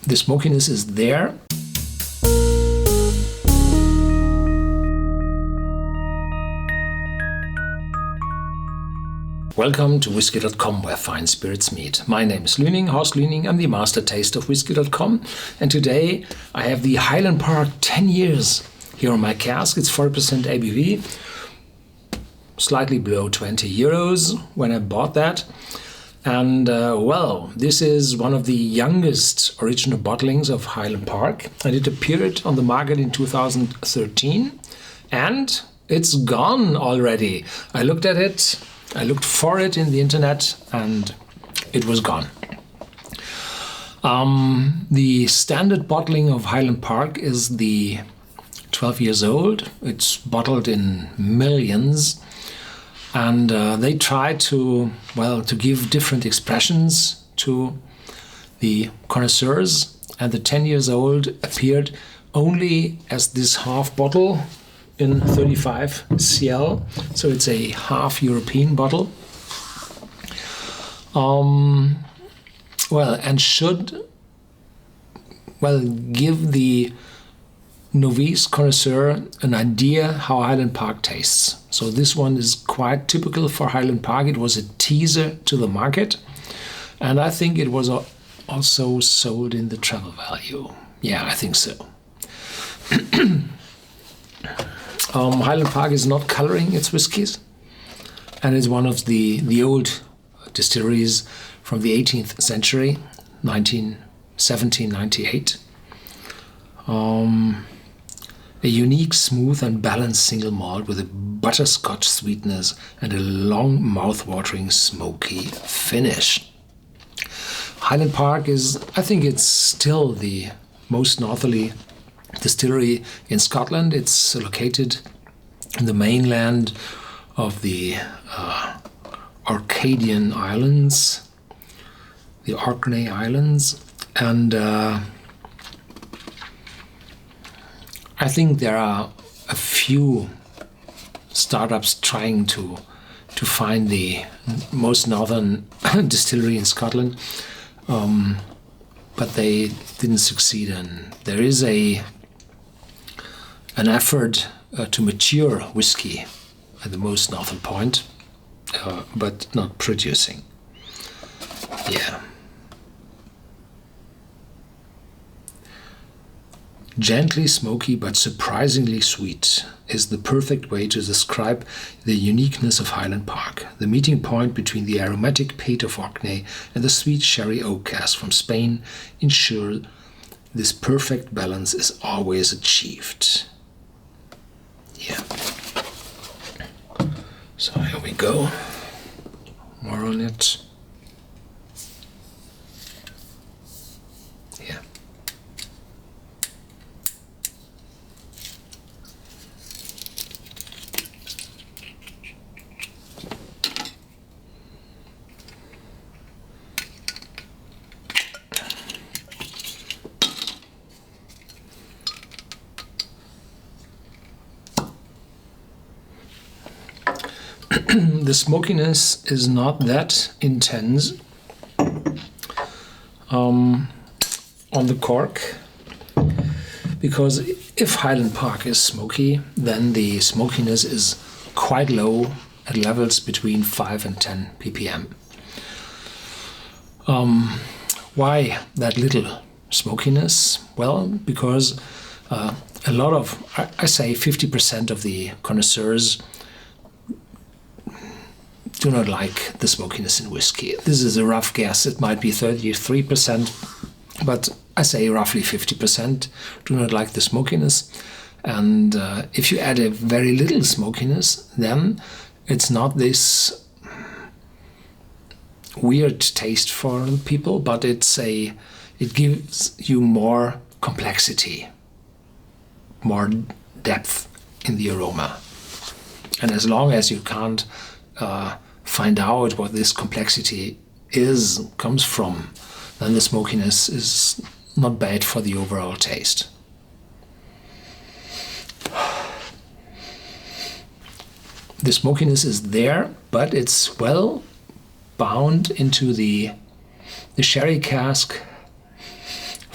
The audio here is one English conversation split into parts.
The smokiness is there. Welcome to Whisky.com, where fine spirits meet. My name is Lüning, Horst Lüning. I'm the master taster of Whisky.com, and today I have the Highland Park 10 years here on my cask. It's 4% ABV, slightly below 20 euros when I bought that. And this is one of the youngest original bottlings of Highland Park, and it appeared on the market in 2013, and it's gone already. I looked at it. I looked for it in the internet and it was gone. The standard bottling of Highland Park is the 12 years old. It's bottled in millions, and they try to give different expressions to the connoisseurs. And the 10 years old appeared only as this half bottle in 35 cl, so it's a half European bottle. And should give the novice connoisseur an idea how Highland Park tastes. So this one is quite typical for Highland Park. It was a teaser to the market, and I think it was also sold in the travel value. Yeah, I think so. Highland Park is not coloring its whiskies, and is one of the old distilleries from the 18th century, 1798. A unique, smooth and balanced single malt with a butterscotch sweetness and a long, mouth-watering, smoky finish. Highland Park I think it's still the most northerly distillery in Scotland. It's located in the mainland of the Orcadian Islands, the Orkney Islands, and I think there are a few startups trying to find the most northern distillery in Scotland, but they didn't succeed. And there is an effort to mature whiskey at the most northern point, but not producing. Yeah. Gently smoky but surprisingly sweet is the perfect way to describe the uniqueness of Highland Park, the meeting point between the aromatic peat of Orkney and the sweet sherry oak cask from Spain ensure this perfect balance is always achieved. Yeah. So here we go. More on it. Yeah. The smokiness is not that intense on the cork, because if Highland Park is smoky, then the smokiness is quite low at levels between 5 and 10 ppm. Why that little smokiness? Well, because a lot of, I say 50% of the connoisseurs do not like the smokiness in whiskey. This is a rough guess. It might be 33%, but I say roughly 50% do not like the smokiness. And if you add a very little smokiness, then it's not this weird taste for people, but it gives you more complexity, more depth in the aroma. And as long as you can't find out what this complexity comes from, then the smokiness is not bad for the overall taste. The smokiness is there, but it's well bound into the sherry cask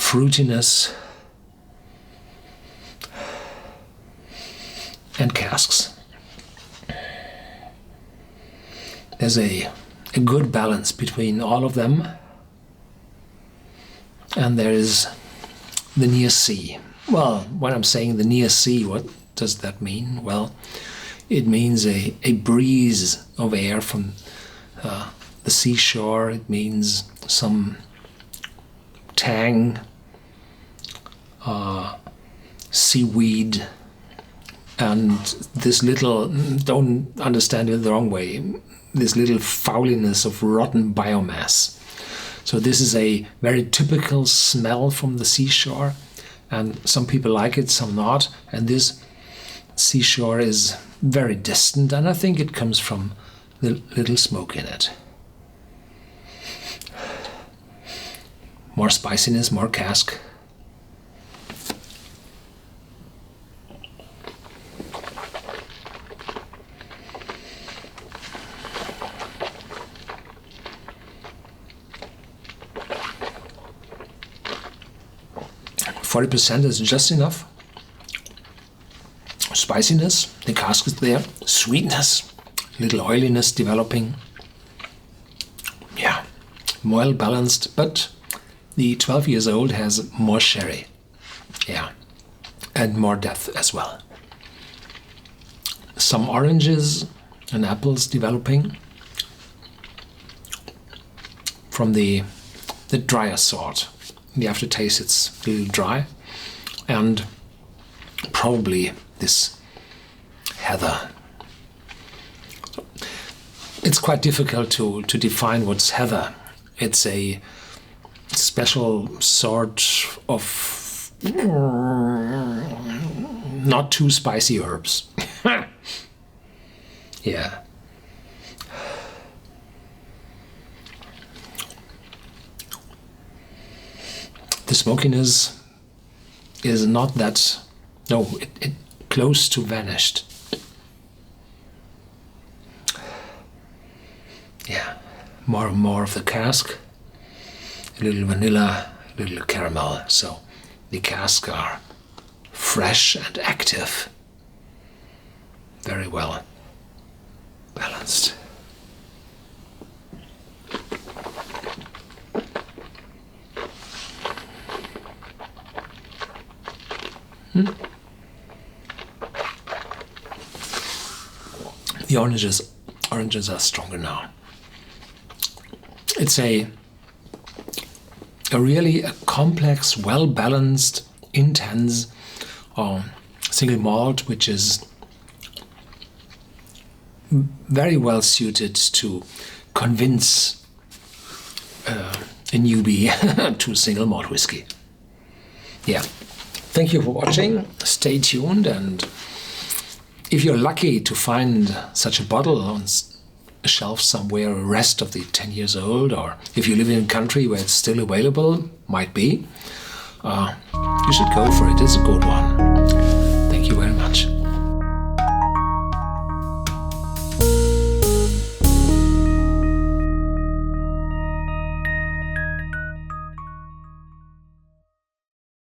fruitiness, and casks. There's a good balance between all of them. And there is the near sea. Well, when I'm saying the near sea, what does that mean? Well, it means a breeze of air from the seashore. It means some tang, seaweed, and this little, don't understand it the wrong way, this little fouliness of rotten biomass. So this is a very typical smell from the seashore, and some people like it, some not. And this seashore is very distant, and I think it comes from the little smoke in it. More spiciness, more cask. 40% is just enough. Spiciness, the cask is there. Sweetness, little oiliness developing. Yeah, well balanced, but the 12 years old has more sherry. Yeah, and more depth as well. Some oranges and apples developing from the drier sort. The aftertaste, it's a little dry, and probably this heather. It's quite difficult to define what's heather. It's a special sort of not too spicy herbs. Yeah. The smokiness is not that, no, it close to vanished. Yeah, more and more of the cask, a little vanilla, a little caramel, so the casks are fresh and active, very well balanced. The oranges are stronger now. It's a really complex, well-balanced, intense single malt, which is very well suited to convince a newbie to single malt whiskey. Yeah. Thank you for watching. Stay tuned, and if you're lucky to find such a bottle on a shelf somewhere, rest of the 10 years old, or if you live in a country where it's still available, might be, you should go for it. It's a good one.